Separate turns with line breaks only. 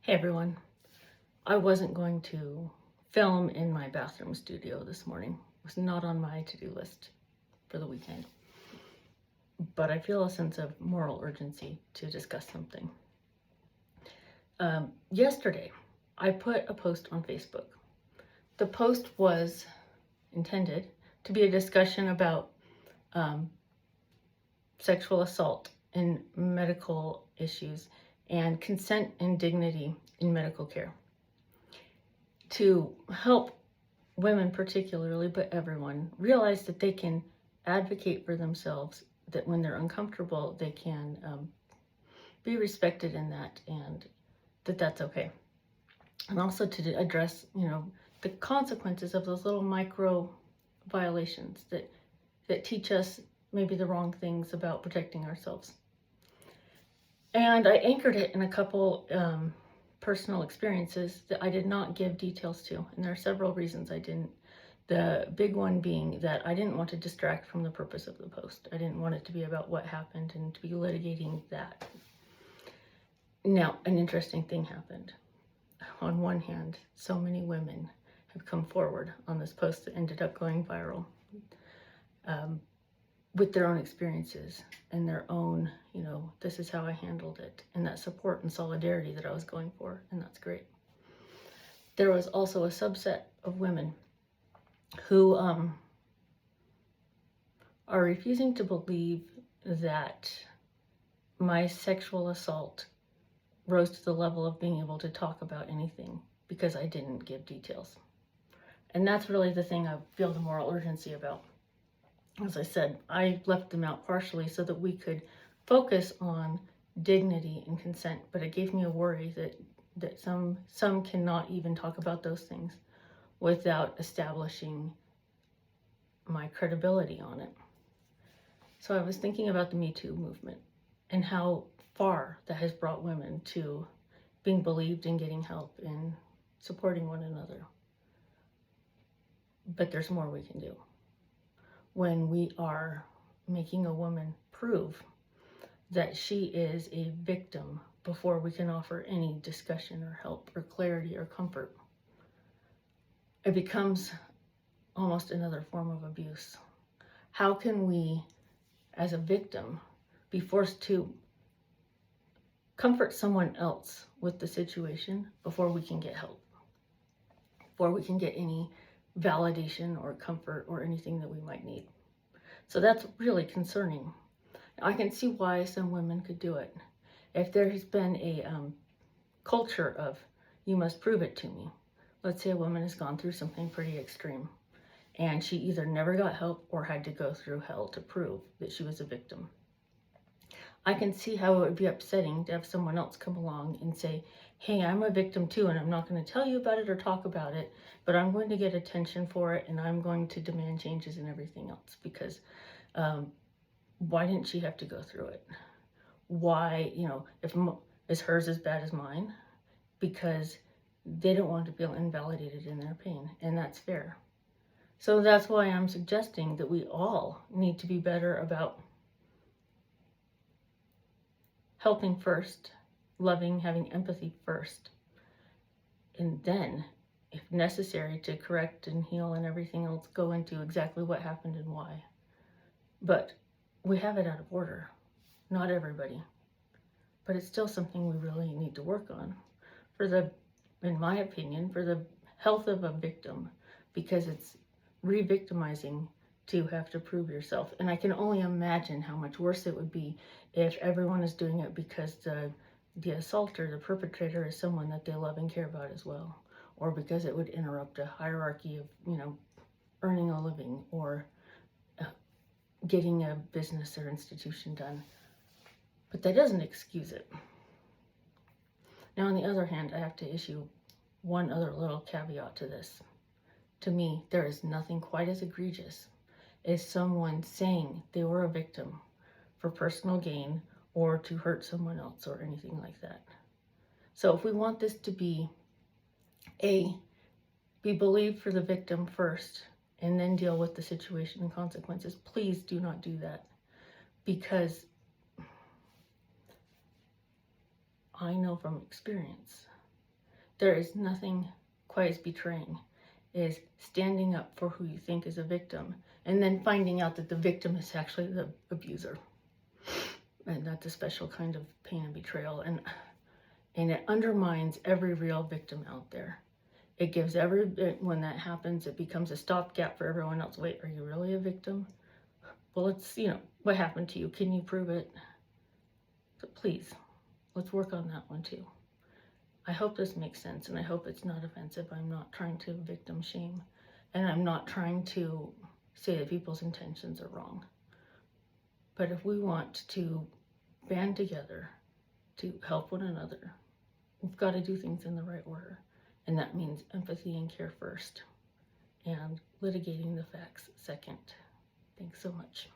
Hey everyone. I wasn't going to film in my bathroom studio this morning. It was not on my to-do list for the weekend. But I feel a sense of moral urgency to discuss something. Yesterday, I put a post on Facebook. The post was intended to be a discussion about sexual assault and medical issues and consent and dignity in medical care, to help women particularly, but everyone, realize that they can advocate for themselves, that when they're uncomfortable, they can be respected in that, and that's okay. And also to address, the consequences of those little micro violations that teach us maybe the wrong things about protecting ourselves. And I anchored it in a couple personal experiences that I did not give details to. And there are several reasons I didn't. The big one being that I didn't want to distract from the purpose of the post. I didn't want it to be about what happened and to be litigating that. Now, an interesting thing happened. On one hand, so many women have come forward on this post that ended up going viral, with their own experiences and their own, this is how I handled it, and that support and solidarity that I was going for, and that's great. There was also a subset of women who are refusing to believe that my sexual assault rose to the level of being able to talk about anything because I didn't give details. And that's really the thing I feel the moral urgency about. As I said, I left them out partially so that we could focus on dignity and consent, but it gave me a worry that some cannot even talk about those things without establishing my credibility on it. So I was thinking about the Me Too movement and how far that has brought women to being believed and getting help and supporting one another. But there's more we can do. When we are making a woman prove that she is a victim before we can offer any discussion or help or clarity or comfort, it becomes almost another form of abuse. How can we, as a victim, be forced to comfort someone else with the situation before we can get help, before we can get any validation or comfort or anything that we might need? So that's really concerning. I can see why some women could do it. If there has been a culture of, you must prove it to me. Let's say a woman has gone through something pretty extreme and she either never got help or had to go through hell to prove that she was a victim. I can see how it would be upsetting to have someone else come along and say, hey, I'm a victim too, and I'm not going to tell you about it or talk about it, but I'm going to get attention for it, and I'm going to demand changes and everything else, because why didn't she have to go through it? Why, if is hers as bad as mine? Because they don't want to feel invalidated in their pain, and that's fair. So that's why I'm suggesting that we all need to be better about helping first, loving, having empathy first, and then, if necessary, to correct and heal and everything else, go into exactly what happened and why. But we have it out of order. Not everybody. But it's still something we really need to work on, in my opinion, for the health of a victim, because it's re-victimizing to have to prove yourself. And I can only imagine how much worse it would be if everyone is doing it because the assaulter, the perpetrator, is someone that they love and care about as well, or because it would interrupt a hierarchy of, earning a living or getting a business or institution done. But that doesn't excuse it. Now, on the other hand, I have to issue one other little caveat to this. To me, there is nothing quite as egregious as someone saying they were a victim for personal gain or to hurt someone else or anything like that. So if we want this to be believed for the victim first and then deal with the situation and consequences, please do not do that, because I know from experience there is nothing quite as betraying is standing up for who you think is a victim and then finding out that the victim is actually the abuser. And that's a special kind of pain and betrayal. And it undermines every real victim out there. It gives when that happens, it becomes a stopgap for everyone else. Wait, are you really a victim? Well, it's, what happened to you? Can you prove it? So please, let's work on that one too. I hope this makes sense, and I hope it's not offensive. I'm not trying to victim shame, and I'm not trying to say that people's intentions are wrong. But if we want to band together to help one another, we've got to do things in the right order. And that means empathy and care first, and litigating the facts second. Thanks so much.